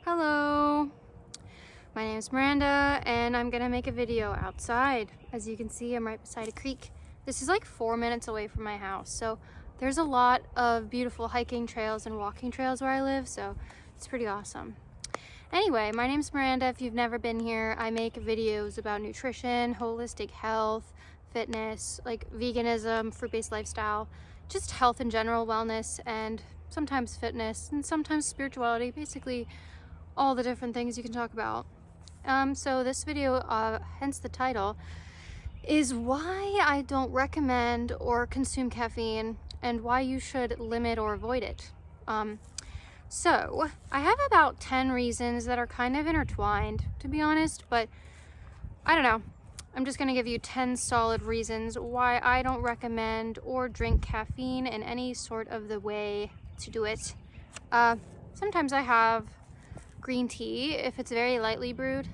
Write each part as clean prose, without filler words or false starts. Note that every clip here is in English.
Hello, my name is Miranda and I'm gonna make a video outside. As you can see, I'm right beside a creek. This is like 4 minutes away from my house, so there's a lot of beautiful hiking trails and walking trails where I live, so it's pretty awesome. Anyway, my name's Miranda. If you've never been here, I make videos about nutrition, holistic health, fitness, like veganism, fruit-based lifestyle, just health in general, wellness, and sometimes fitness, and sometimes spirituality, basically all the different things you can talk about. So this video, hence the title, is why I don't recommend or consume caffeine and why you should limit or avoid it. So I have about 10 reasons that are kind of intertwined, to be honest, but I don't know. I'm just gonna give you 10 solid reasons why I don't recommend or drink caffeine in any sort of the way to do it. Sometimes I have green tea if it's very lightly brewed,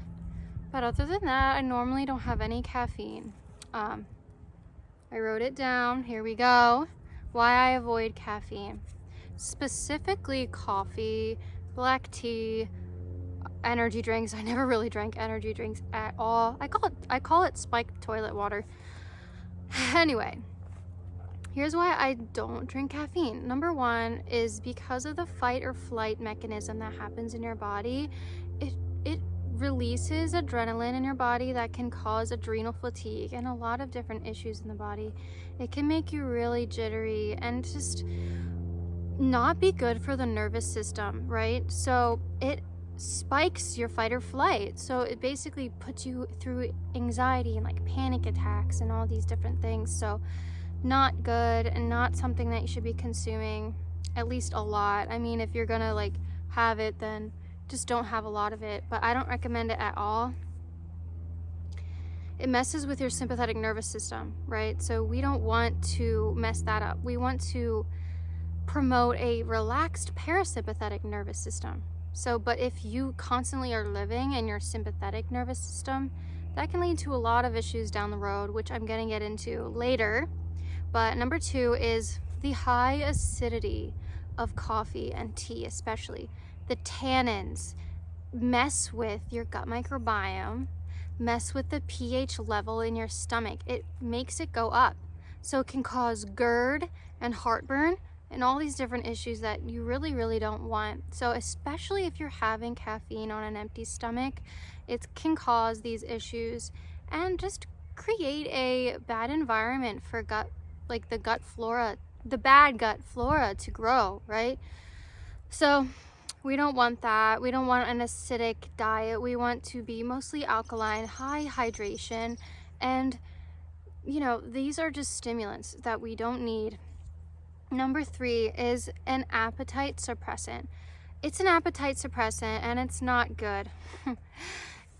but other than that I normally don't have any caffeine. I wrote it down. Here we go. Why I avoid caffeine, specifically coffee, black tea, energy drinks. I never really drank energy drinks at all. I call it spiked toilet water. Anyway, here's why I don't drink caffeine. Number one is because of the fight or flight mechanism that happens in your body. It releases adrenaline in your body that can cause adrenal fatigue and a lot of different issues in the body. It can make you really jittery and just not be good for the nervous system, right? So it spikes your fight or flight. So it basically puts you through anxiety and like panic attacks and all these different things. So not good and not something that you should be consuming, at least a lot. I mean, if you're gonna like have it, then just don't have a lot of it, but I don't recommend it at all. It messes with your sympathetic nervous system, right? So we don't want to mess that up. We want to promote a relaxed parasympathetic nervous system. So, but if you constantly are living in your sympathetic nervous system, that can lead to a lot of issues down the road, which I'm gonna get into later. But number two is the high acidity of coffee and tea, especially. The tannins mess with your gut microbiome, mess with the pH level in your stomach. It makes it go up. So it can cause GERD and heartburn and all these different issues that you really don't want. So especially if you're having caffeine on an empty stomach, it can cause these issues and just create a bad environment for gut, like the gut flora, the bad gut flora to grow, right? So we don't want that. We don't want an acidic diet. We want to be mostly alkaline, high hydration, and you know, these are just stimulants that we don't need. Number three is an appetite suppressant. It's an appetite suppressant and it's not good.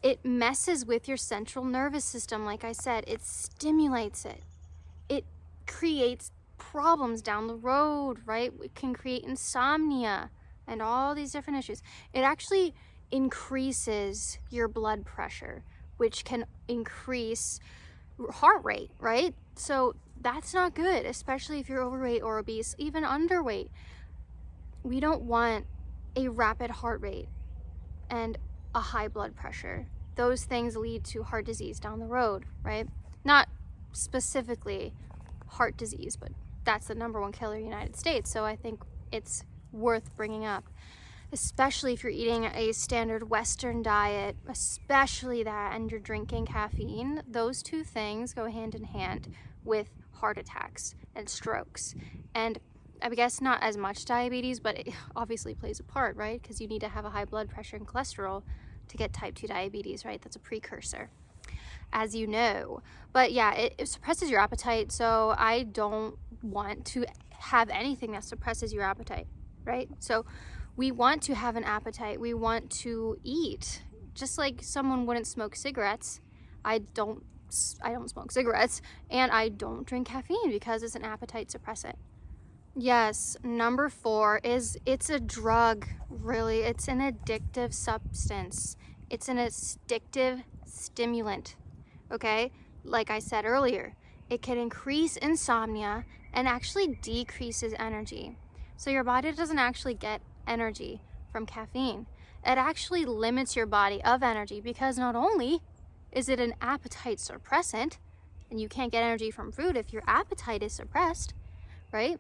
It messes with your central nervous system. Like I said, it stimulates it. It creates problems down the road, right? It can create insomnia and all these different issues. It actually increases your blood pressure, which can increase heart rate, right? So that's not good, especially if you're overweight or obese, even underweight. We don't want a rapid heart rate and a high blood pressure. Those things lead to heart disease down the road, right? Not specifically heart disease, but that's the number one killer in the United States. So I think it's worth bringing up, especially if you're eating a standard Western diet, especially that, and you're drinking caffeine. Those two things go hand in hand with heart attacks and strokes, and I guess not as much diabetes, but it obviously plays a part, right? Because you need to have a high blood pressure and cholesterol to get type 2 diabetes, right? That's a precursor, as you know. But yeah, it suppresses your appetite, so I don't want to have anything that suppresses your appetite, right? So we want to have an appetite. We want to eat, just like someone wouldn't smoke cigarettes. I don't smoke cigarettes, and I don't drink caffeine because it's an appetite suppressant. Yes, number four is it's a drug, really. It's an addictive substance. It's an addictive stimulant, okay? Like I said earlier, it can increase insomnia and actually decreases energy. So your body doesn't actually get energy from caffeine. it actually limits your body of energy, because not only is it an appetite suppressant, and you can't get energy from food if your appetite is suppressed, right?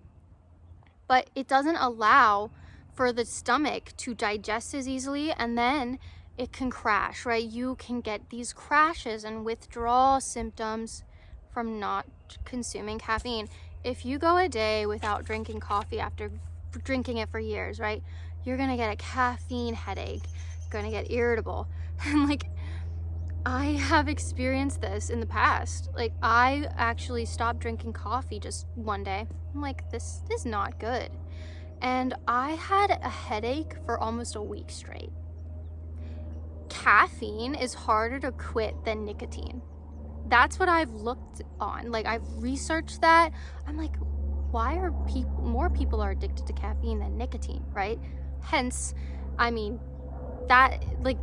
But it doesn't allow for the stomach to digest as easily, and then it can crash, right? You can get these crashes and withdrawal symptoms from not consuming caffeine. If you go a day without drinking coffee after drinking it for years, right, you're gonna get a caffeine headache, you're gonna get irritable. And like, I have experienced this in the past. Like, I actually stopped drinking coffee just one day. I'm like, this is not good. And I had a headache for almost a week straight. Caffeine is harder to quit than nicotine. That's what I've looked on. Like, I've researched that. I'm like, why are more people are addicted to caffeine than nicotine, right? Hence, I mean, that, like,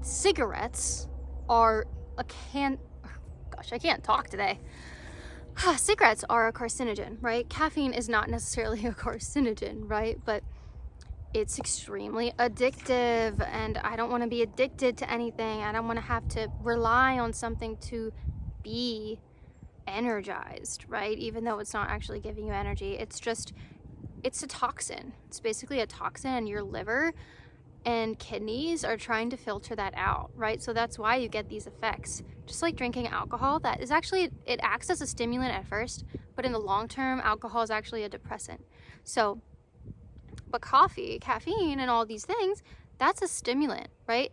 cigarettes are I can't talk today. Cigarettes are a carcinogen, right? Caffeine is not necessarily a carcinogen, right? But it's extremely addictive, and I don't want to be addicted to anything. I don't want to have to rely on something to be energized, right? Even though it's not actually giving you energy. It's a toxin. It's basically a toxin, and your liver and kidneys are trying to filter that out, right? So that's why you get these effects. Just like drinking alcohol, that is actually, it acts as a stimulant at first, but in the long term, alcohol is actually a depressant. So, but coffee, caffeine, and all these things, that's a stimulant, right?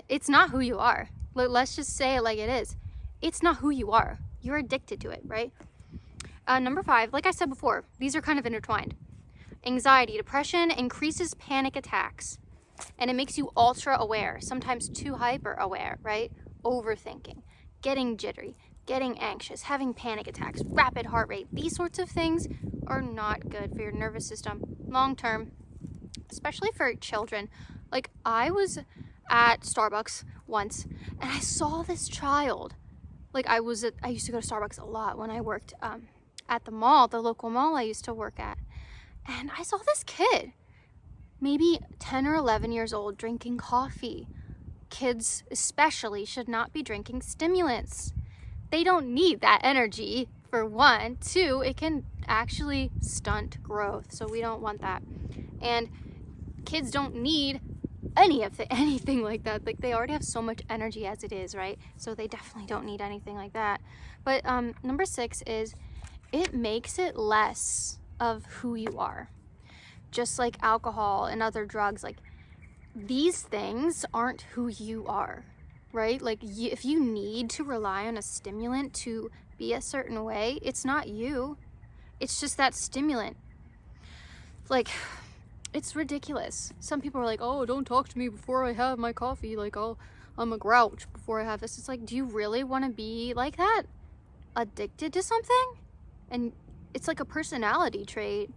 It's not who you are. Let's just say it like it is. It's not who you are. You're addicted to it, right? Number 5, like I said before, these are kind of intertwined. Anxiety, depression increases panic attacks. And it makes you ultra aware, sometimes too hyper aware, right? Overthinking, getting jittery, getting anxious, having panic attacks, rapid heart rate. These sorts of things are not good for your nervous system long term, especially for children. Like, I was at Starbucks once and I saw this child. Like, I used to go to Starbucks a lot when I worked at the mall, the local mall I used to work at. And I saw this kid, maybe 10 or 11 years old, drinking coffee. Kids especially should not be drinking stimulants. They don't need that energy, for one. 2, it can actually stunt growth, so we don't want that. And kids don't need anything like that. Like, they already have so much energy as it is, right? So they definitely don't need anything like that. But number 6 is, it makes it less of who you are. Just like alcohol and other drugs, like, these things aren't who you are, right? Like, if you need to rely on a stimulant to be a certain way, it's not you. It's just that stimulant. Like, it's ridiculous. Some people are like, oh, don't talk to me before I have my coffee. Like, I'm a grouch before I have this. It's like, do you really want to be like that? Addicted to something? And it's like a personality trait.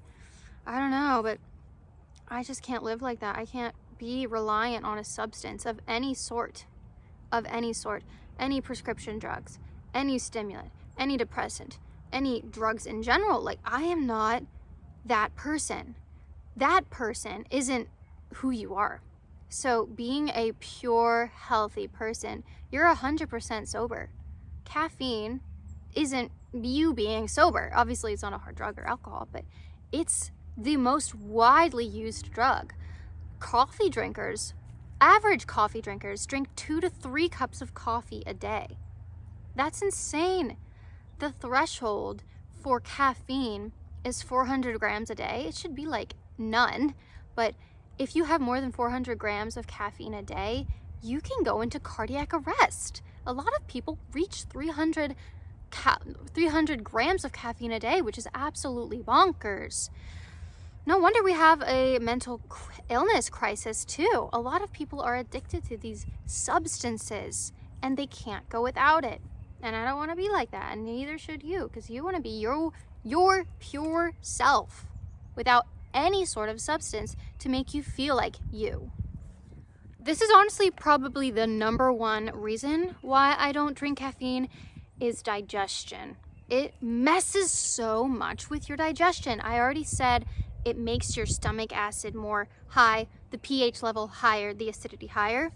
I don't know, but I just can't live like that. I can't be reliant on a substance of any sort, any prescription drugs, any stimulant, any depressant, any drugs in general. Like, I am not that person. That person isn't who you are. So being a pure, healthy person, you're 100% sober. Caffeine isn't you being sober. Obviously, it's not a hard drug or alcohol, but it's the most widely used drug. Coffee drinkers, average coffee drinkers, drink 2 to 3 cups of coffee a day. That's insane. The threshold for caffeine is 400 grams a day. It should be like none, but if you have more than 400 grams of caffeine a day, you can go into cardiac arrest. A lot of people reach 300 grams of caffeine a day, which is absolutely bonkers. No wonder we have a mental illness crisis too. A lot of people are addicted to these substances and they can't go without it. And I don't want to be like that, and neither should you, because you want to be your pure self without any sort of substance to make you feel like you. This is honestly probably the number one reason why I don't drink caffeine, is digestion. It messes so much with your digestion. I already said It makes your stomach acid more high, the pH level higher, the acidity higher,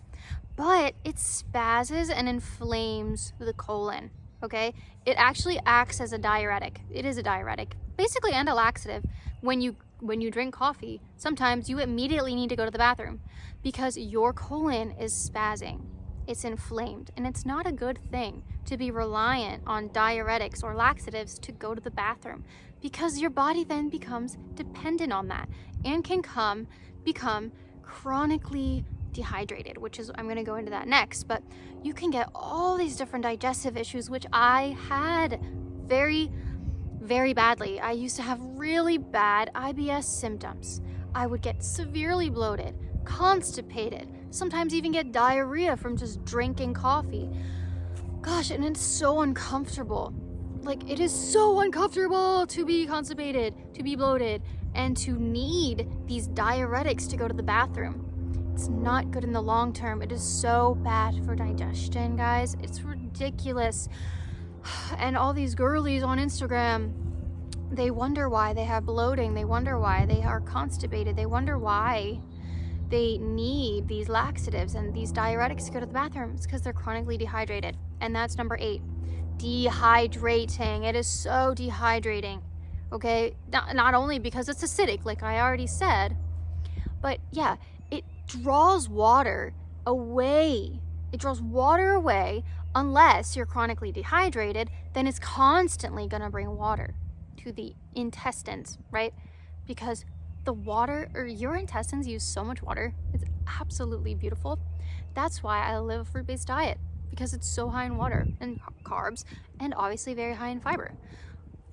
but it spazzes and inflames the colon, okay? It actually acts as a diuretic. It is a diuretic, basically, and a laxative. When you drink coffee, sometimes you immediately need to go to the bathroom because your colon is spazzing. It's inflamed, and it's not a good thing to be reliant on diuretics or laxatives to go to the bathroom, because your body then becomes dependent on that and can become chronically dehydrated, which is, I'm going to go into that next, but you can get all these different digestive issues, which I had very, very badly. I used to have really bad IBS symptoms. I would get severely bloated, constipated, sometimes even get diarrhea from just drinking coffee. Gosh, and it's so uncomfortable. Like, it is so uncomfortable to be constipated, to be bloated, and to need these diuretics to go to the bathroom. It's not good in the long term. It is so bad for digestion, guys. It's ridiculous. And all these girlies on Instagram, they wonder why they have bloating. They wonder why they are constipated. They wonder why they need these laxatives and these diuretics to go to the bathroom. It's because they're chronically dehydrated. And that's number 8, dehydrating. It is so dehydrating, okay? Not only because it's acidic, like I already said, but yeah, it draws water away. It draws water away. Unless you're chronically dehydrated, then it's constantly gonna bring water to the intestines, right? Because the water, or your intestines use so much water. It's absolutely beautiful. That's why I live a fruit-based diet, because it's so high in water and carbs, and obviously very high in fiber.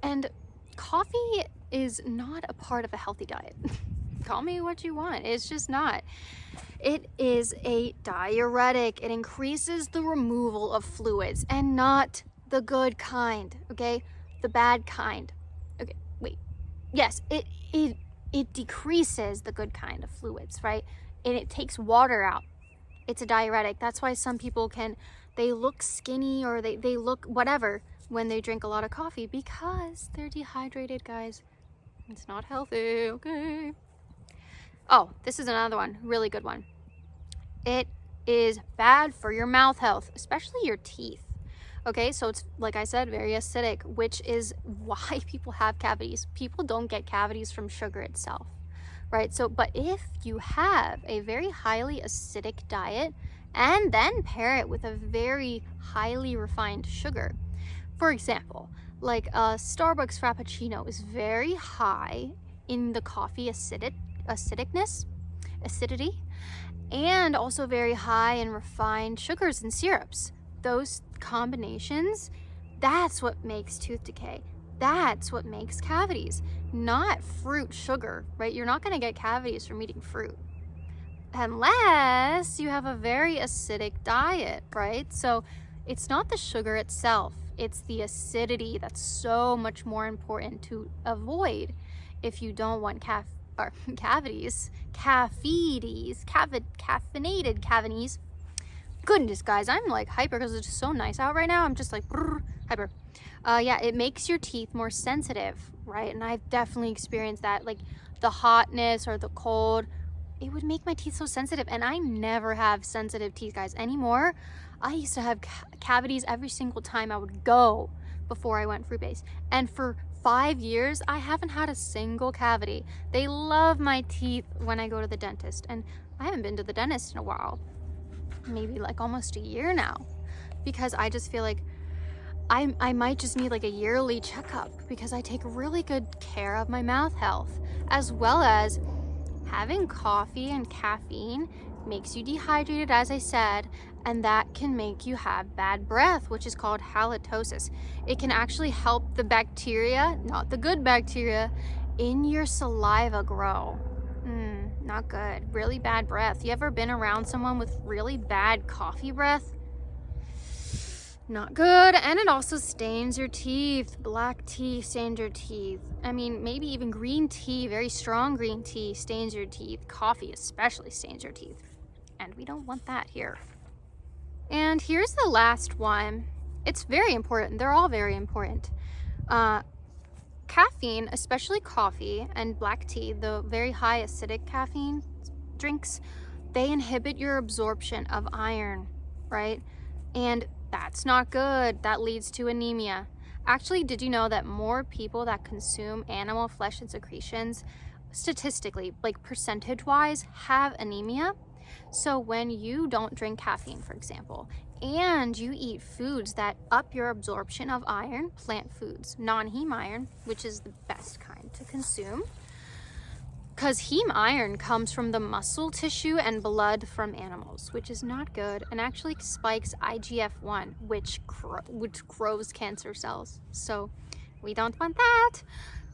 And coffee is not a part of a healthy diet. Call me what you want. It's just not. It is a diuretic. It increases the removal of fluids, and not the good kind, okay? The bad kind. Okay, wait. Yes, it decreases the good kind of fluids, right? And it takes water out. It's a diuretic. That's why some people they look skinny, or they look whatever when they drink a lot of coffee, because they're dehydrated, guys. It's not healthy, okay? Oh, this is another one, really good one. It is bad for your mouth health, especially your teeth. Okay, so it's, like I said, very acidic, which is why people have cavities. People don't get cavities from sugar itself, right? So, but if you have a very highly acidic diet and then pair it with a very highly refined sugar, for example, like a Starbucks Frappuccino is very high in the coffee acidity, and also very high in refined sugars and syrups. Those combinations, that's what makes tooth decay. That's what makes cavities, not fruit sugar, right? You're not going to get cavities from eating fruit unless you have a very acidic diet, right? So it's not the sugar itself, it's the acidity that's so much more important to avoid if you don't want cavities, caffeinated cavities. Goodness, guys, I'm like hyper because it's just so nice out right now. I'm just like hyper. Yeah, it makes your teeth more sensitive, right? And I've definitely experienced that, like the hotness or the cold, it would make my teeth so sensitive. And I never have sensitive teeth, guys, anymore. I used to have cavities every single time I would go before I went fruit-based. And for 5 years, I haven't had a single cavity. They love my teeth when I go to the dentist. And I haven't been to the dentist in a while. Maybe like almost a year now. Because I just feel like I might just need like a yearly checkup, because I take really good care of my mouth health, as well as having coffee and caffeine makes you dehydrated, as I said, and that can make you have bad breath, which is called halitosis. It can actually help the bacteria, not the good bacteria, in your saliva grow. Not good. Really bad breath. You ever been around someone with really bad coffee breath? Not good. And it also stains your teeth. Black tea stains your teeth. I mean, maybe even green tea, very strong green tea, stains your teeth. Coffee especially stains your teeth. And we don't want that here. And here's the last one. It's very important. They're all very important. caffeine, especially coffee and black tea, the very high acidic caffeine drinks, they inhibit your absorption of iron, right? And that's not good. That leads to anemia. Actually, did you know that more people that consume animal flesh and secretions, statistically, like percentage-wise, have anemia? So when you don't drink caffeine, for example, and you eat foods that up your absorption of iron, plant foods, non-heme iron, which is the best kind to consume, because heme iron comes from the muscle tissue and blood from animals, which is not good, and actually spikes IGF-1, which grows cancer cells. So we don't want that.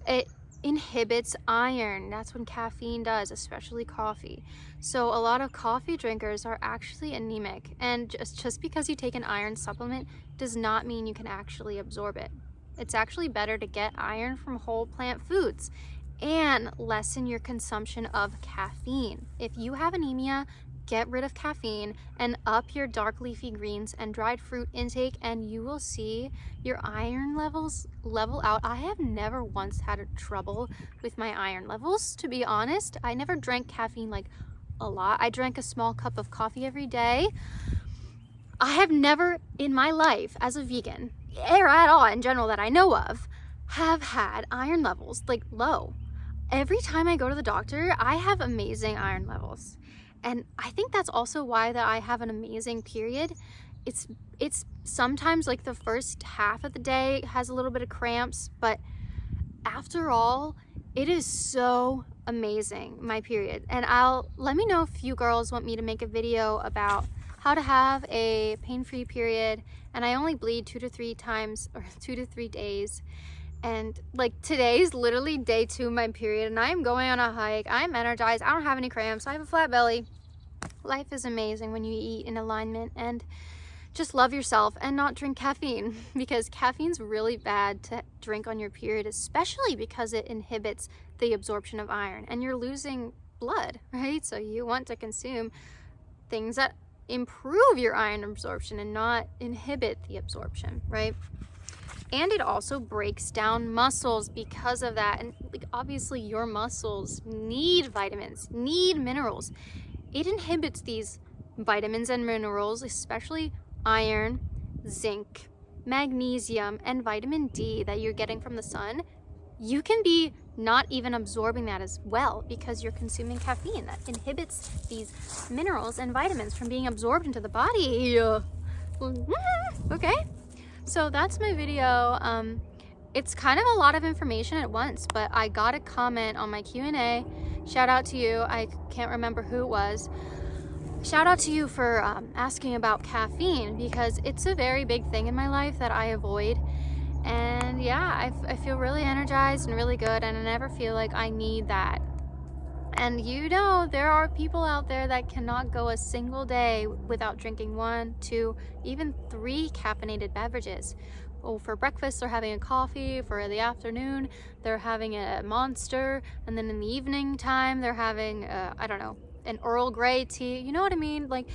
It inhibits iron. That's what caffeine does, especially coffee. So a lot of coffee drinkers are actually anemic, and just because you take an iron supplement does not mean you can actually absorb it. It's actually better to get iron from whole plant foods and lessen your consumption of caffeine. If you have anemia, get rid of caffeine and up your dark leafy greens and dried fruit intake, and you will see your iron levels level out. I have never once had a trouble with my iron levels, to be honest. I never drank caffeine like a lot. I drank a small cup of coffee every day. I have never in my life as a vegan, or at all in general that I know of, have had iron levels like low. Every time I go to the doctor, I have amazing iron levels. And I think that's also why that I have an amazing period. It's sometimes like the first half of the day has a little bit of cramps, but after all, it is so amazing, my period. And let me know if you girls want me to make a video about how to have a pain-free period. And I only bleed 2 to 3 times, or 2 to 3 days. And like today's literally day 2 of my period, and I'm going on a hike. I'm energized. I don't have any cramps. I have a flat belly. Life is amazing when you eat in alignment and just love yourself and not drink caffeine, because caffeine's really bad to drink on your period, especially because it inhibits the absorption of iron and you're losing blood, right? So you want to consume things that improve your iron absorption and not inhibit the absorption, right? And it also breaks down muscles because of that. And like, obviously your muscles need vitamins, need minerals. It inhibits these vitamins and minerals, especially iron, zinc, magnesium, and vitamin D that you're getting from the sun. You can be not even absorbing that as well because you're consuming caffeine that inhibits these minerals and vitamins from being absorbed into the body. Okay. So that's my video. It's kind of a lot of information at once, but I got a comment on my Q&A. Shout out to you. I can't remember who it was. Shout out to you for asking about caffeine, because it's a very big thing in my life that I avoid. And yeah, I feel really energized and really good, and I never feel like I need that. And you know, there are people out there that cannot go a single day without drinking 1, 2, even 3 caffeinated beverages. Oh, for breakfast, they're having a coffee. For the afternoon, they're having a Monster. And then in the evening time, they're having, I don't know, an Earl Grey tea. You know what I mean? Like,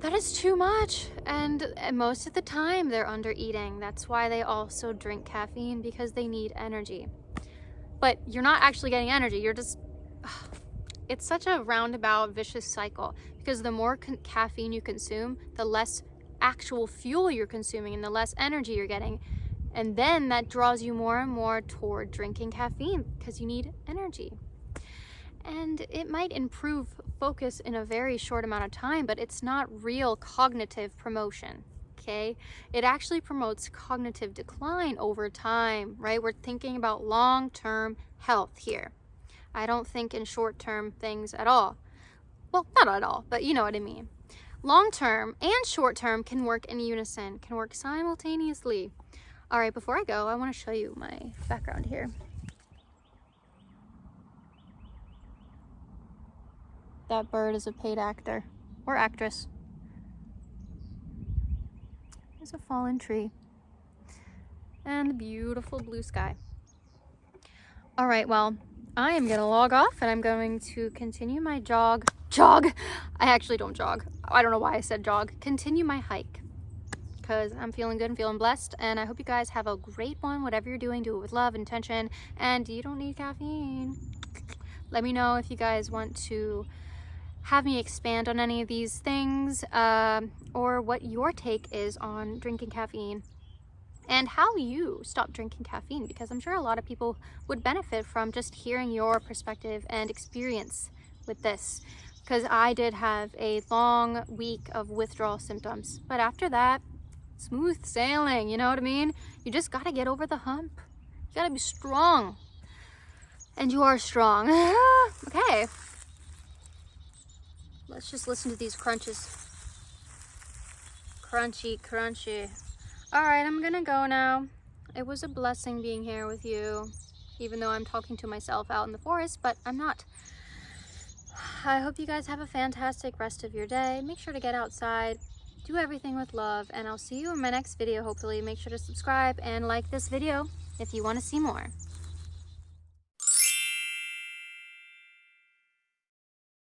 that is too much. And most of the time, they're under eating. That's why they also drink caffeine, because they need energy. But you're not actually getting energy. You're just... It's such a roundabout, vicious cycle, because the more caffeine you consume, the less actual fuel you're consuming and the less energy you're getting. And then that draws you more and more toward drinking caffeine because you need energy. And it might improve focus in a very short amount of time, but it's not real cognitive promotion, okay? It actually promotes cognitive decline over time, right? We're thinking about long-term health here. I don't think in short-term things at all. Well, not at all, but you know what I mean. Long-term and short-term can work in unison, can work simultaneously. All right, before I go, I want to show you my background here. That bird is a paid actor or actress. There's a fallen tree and a beautiful blue sky. All right, well, I am gonna log off and I'm going to continue my jog. I actually don't jog. I don't know why I said jog. Continue my hike. because I'm feeling good and feeling blessed. And I hope you guys have a great one. Whatever you're doing, do it with love, intention, and you don't need caffeine. Let me know if you guys want to have me expand on any of these things, or what your take is on drinking caffeine and how you stop drinking caffeine, because I'm sure a lot of people would benefit from just hearing your perspective and experience with this, because I did have a long week of withdrawal symptoms, but after that, smooth sailing, you know what I mean? You just gotta get over the hump. You gotta be strong, and you are strong. Okay, let's just listen to these crunches. Crunchy, crunchy. All right, I'm gonna go now. It was a blessing being here with you, even though I'm talking to myself out in the forest, but I'm not. I hope you guys have a fantastic rest of your day. Make sure to get outside, do everything with love, and I'll see you in my next video, hopefully. Make sure to subscribe and like this video if you want to see more.